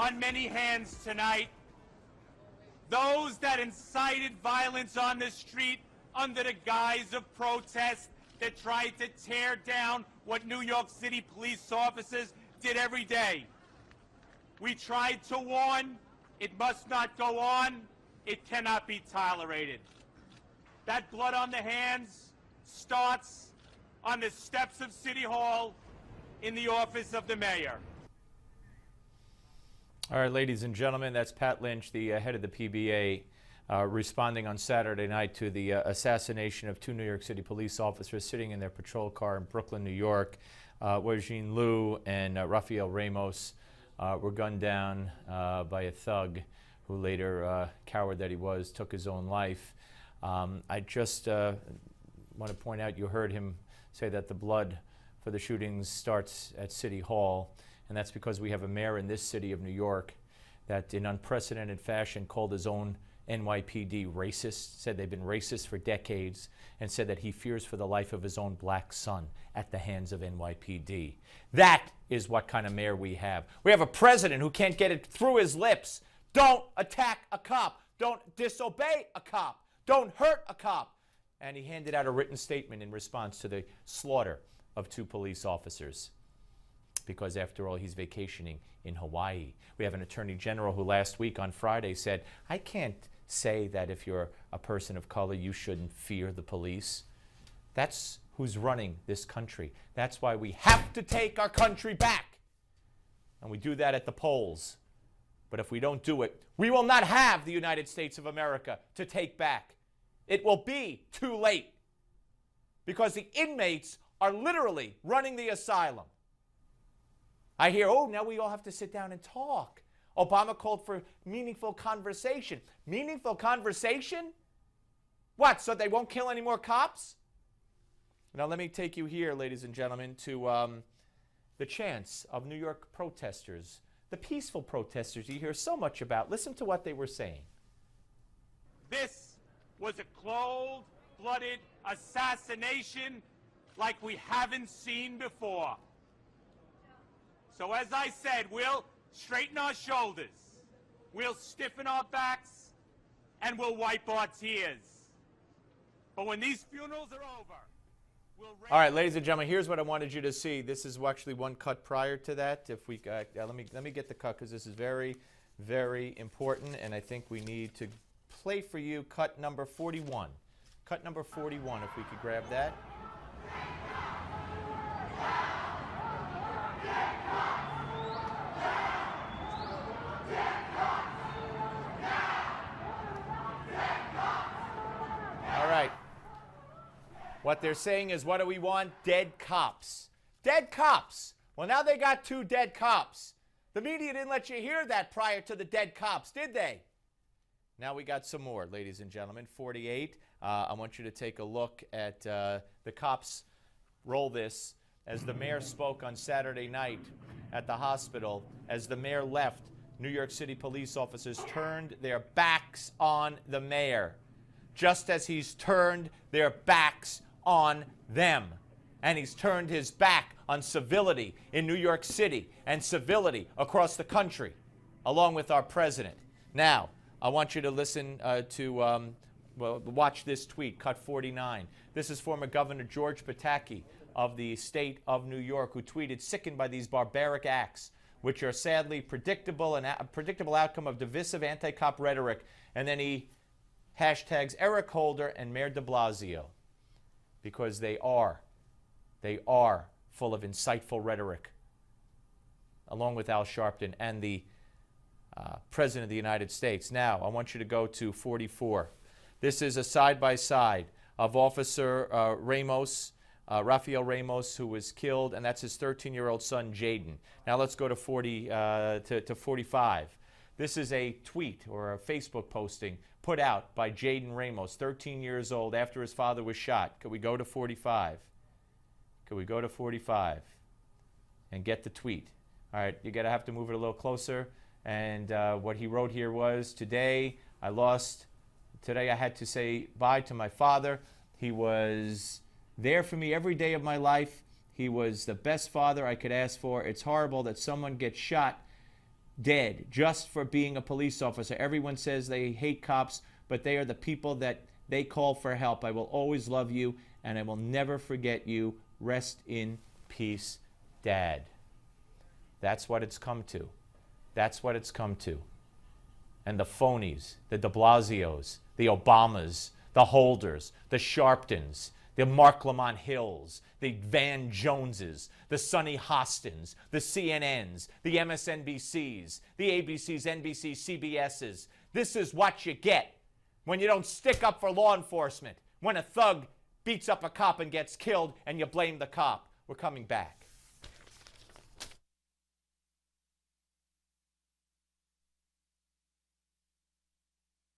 on many hands tonight. Those that incited violence on the street under the guise of protest, that tried to tear down what New York City police officers did every day. We tried to warn, it must not go on, it cannot be tolerated. That blood on the hands starts on the steps of City Hall in the office of the mayor. All right, ladies and gentlemen, that's Pat Lynch, the head of the PBA, responding on Saturday night to the assassination of two New York City police officers sitting in their patrol car in Brooklyn, New York. Wajin Liu and Rafael Ramos were gunned down by a thug who later, coward that he was, took his own life. I just want to point out, you heard him say that the blood for the shootings starts at City Hall, and that's because we have a mayor in this city of New York that in unprecedented fashion called his own NYPD racist, said they've been racist for decades, and said that he fears for the life of his own black son at the hands of NYPD. That is what kind of mayor we have. We have a president who can't get it through his lips. Don't attack a cop. Don't disobey a cop. Don't hurt a cop. And he handed out a written statement in response to the slaughter of two police officers, because after all, he's vacationing in Hawaii. We have an attorney general who last week on Friday said, I can't say that if you're a person of color, you shouldn't fear the police. That's who's running this country. That's why we have to take our country back. And we do that at the polls. But if we don't do it, we will not have the United States of America to take back. It will be too late, because the inmates are literally running the asylum. I hear, oh, now we all have to sit down and talk. Obama called for meaningful conversation. Meaningful conversation? What, so they won't kill any more cops? Now let me take you here, ladies and gentlemen, to the chants of New York protesters, the peaceful protesters you hear so much about. Listen to what they were saying. This was a cold-blooded assassination like we haven't seen before. So as I said, we'll straighten our shoulders, we'll stiffen our backs, and we'll wipe our tears. But when these funerals are over, we'll... All right, ladies and gentlemen, here's what I wanted you to see. This is actually one cut prior to that. If we let me get the cut, because this is very, very important, and I think we need to play for you cut number 41. Cut number 41, if we could grab that. All right. What they're saying is, what do we want? Dead cops. Dead cops. Well, now they got two dead cops. The media didn't let you hear that prior to the dead cops, did they? Now we got some more, ladies and gentlemen. 48. I want you to take a look at the cops. Roll this. As the mayor spoke on Saturday night at the hospital, as the mayor left, New York City police officers turned their backs on the mayor, just as he's turned their backs on them. And he's turned his back on civility in New York City and civility across the country, along with our president. Now, I want you to listen watch this tweet, cut 49. This is former Governor George Pataki of the state of New York, who tweeted, sickened by these barbaric acts, which are sadly predictable and a predictable outcome of divisive anti-cop rhetoric. And then he hashtags Eric Holder and Mayor de Blasio, because they are full of insightful rhetoric, along with Al Sharpton and the President of the United States. Now, I want you to go to 44. This is a side-by-side of Officer Rafael Ramos, who was killed, and that's his 13-year-old son, Jaden. Now let's go to 45. This is a tweet or a Facebook posting put out by Jaden Ramos, 13 years old, after his father was shot. Could we go to 45? Could we go to 45 and get the tweet? All right, you're going to have to move it a little closer. And what he wrote here was, today I had to say bye to my father. He was there for me every day of my life. He was the best father I could ask for. It's horrible that someone gets shot dead just for being a police officer. Everyone says they hate cops, but they are the people that they call for help. I will always love you, and I will never forget you. Rest in peace, Dad. That's what it's come to. That's what it's come to. And the phonies, the de Blasios, the Obamas, the Holders, the Sharptons, the Mark Lamont Hills, the Van Joneses, the Sonny Hostins, the CNNs, the MSNBCs, the ABCs, NBCs, CBSs. This is what you get when you don't stick up for law enforcement, when a thug beats up a cop and gets killed and you blame the cop. We're coming back.